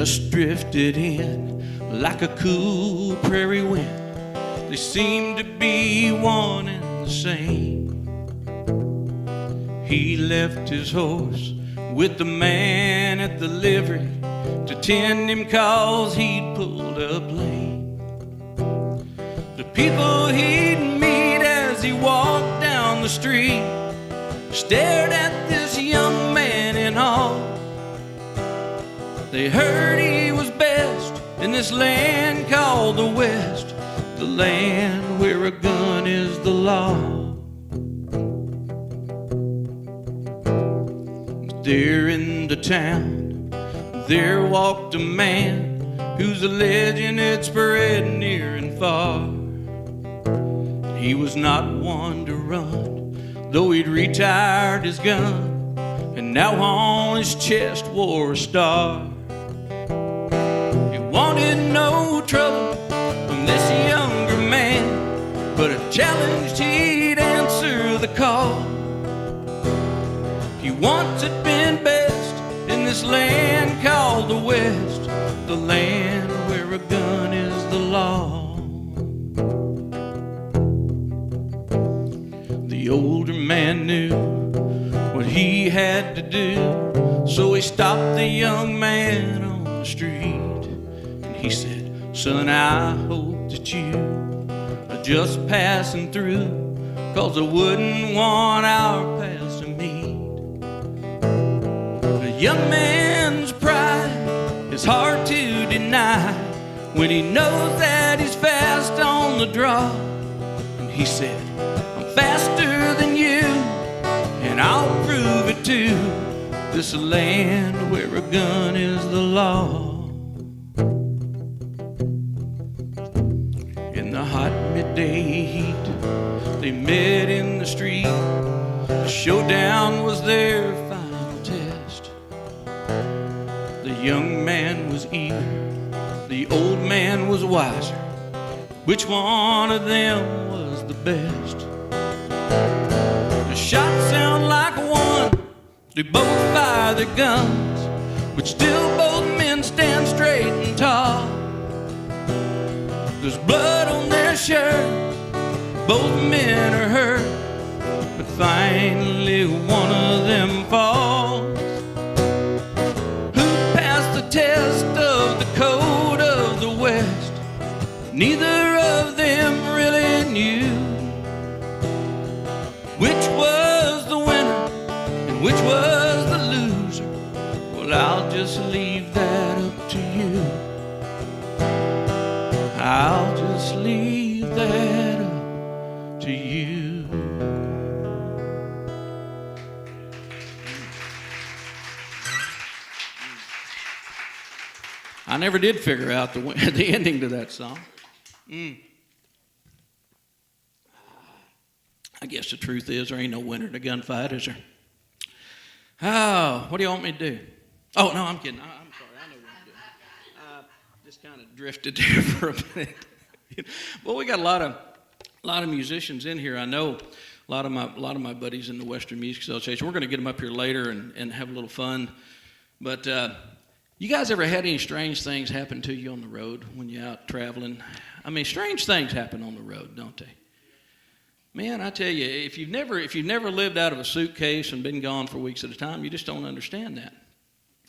just drifted in like a cool prairie wind. They seemed to be one and the same. He left his horse with the man at the livery to tend him 'cause he'd pulled up lame. The people he'd meet as he walked down the street stared at this young man in awe. They heard he was best in this land called the West, the land where a gun is the law. There in the town, there walked a man whose a legend had spread near and far. He was not one to run, though he'd retired his gun, and now on his chest wore a star. He wanted no trouble from this younger man, but if challenged he'd answer the call. He once had been best in this land called the West, the land where a gun is the law. The older man knew what he had to do, so he stopped the young man on the street, and he said, "Son, I hope that you are just passing through, 'cause I wouldn't want our paths to meet." The young man's pride is hard to deny when he knows that he's fast on the draw. And he said, "I'm faster than you, and I'll prove it too, this land where a gun is the law." In the hot midday heat, they met in the street. The showdown was their final test. The young man was eager, the old man was wiser. Which one of them was the best? The shots sound like one, they both fire their guns, but still both men stand straight and tall. There's blood on their shirts, both men are hurt, but finally one of them falls. Who passed the test of the code of the West? Neither of them really knew which was the winner and which was the loser. Well, I'll just leave that up to you. I'll just leave that up to you. I never did figure out the ending to that song. I guess the truth is there ain't no winner in a gunfight, is there? Oh, what do you want me to do? Oh, no, I'm kidding. I'm sorry. I know what I'm doing. Just kind of drifted there for a minute. Well, we got a lot of musicians in here. I know a lot of my buddies in the Western Music Association. We're going to get them up here later and have a little fun. But you guys ever had any strange things happen to you on the road when you're out traveling? I mean, strange things happen on the road, don't they? Man, I tell you, if you've never lived out of a suitcase and been gone for weeks at a time, you just don't understand that.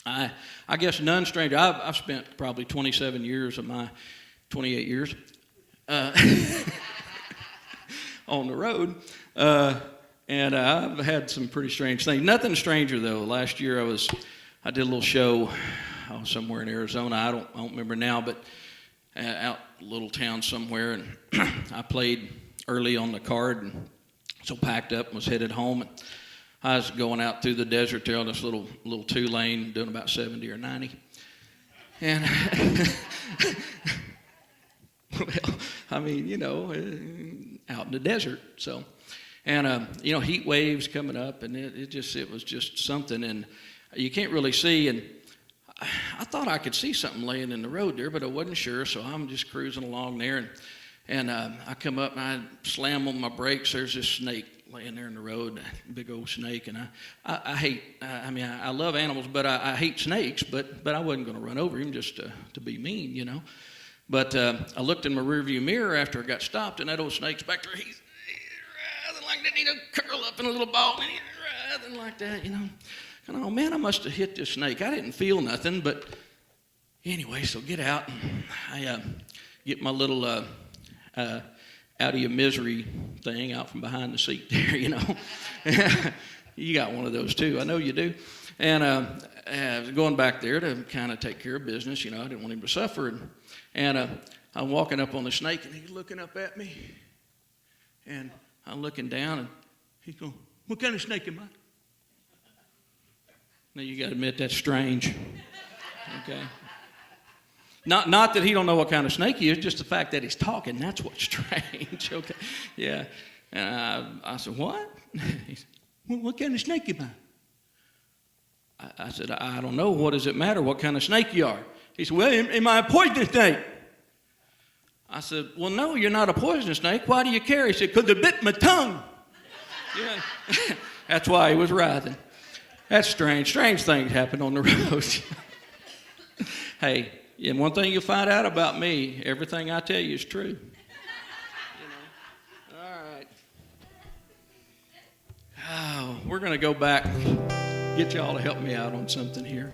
I guess none stranger. I've spent probably 27 years of my 28 years on the road, and I've had some pretty strange things. Nothing stranger though. Last year I did a little show somewhere in Arizona. I don't remember now, but out a little town somewhere, and I played early on the card, and so packed up and was headed home. And I was going out through the desert there on this little 2-lane, doing about 70 or 90. And well, I mean, out in the desert. So, and heat waves coming up, and it was just something, and you can't really see. And I thought I could see something laying in the road there, but I wasn't sure. So I'm just cruising along there, and I come up and I slam on my brakes. There's this snake laying there in the road, that big old snake, and I hate, I love animals, but I hate snakes, but I wasn't going to run over him just to be mean, you know. But I looked in my rearview mirror after I got stopped, and that old snake's back there. He's writhing like that. He'd curl up in a little ball, and he's writhing like that, you know. And oh man, I must have hit this snake. I didn't feel nothing, but anyway, so get out. And I get my little out of your misery thing out from behind the seat there, you know. You got one of those too. I know you do. And I was going back there to kind of take care of business. You know, I didn't want him to suffer. And I'm walking up on the snake, and he's looking up at me. And I'm looking down, and he's going, "What kind of snake am I?" Now, you got to admit that's strange. Okay. Not that he don't know what kind of snake he is, just the fact that he's talking, that's what's strange. Okay. Yeah. And I said, "What?" He said, "Well, what kind of snake am I?" I said, "I don't know. What does it matter what kind of snake you are?" He said, "Well, am I a poisonous snake?" I said, "Well, no, you're not a poisonous snake. Why do you care?" He said, "Because it bit my tongue." Yeah. That's why he was writhing. That's strange. Strange things happen on the road. Hey, and one thing you'll find out about me, everything I tell you is true. You know? All right. Oh, we're going to go back and get y'all to help me out on something here.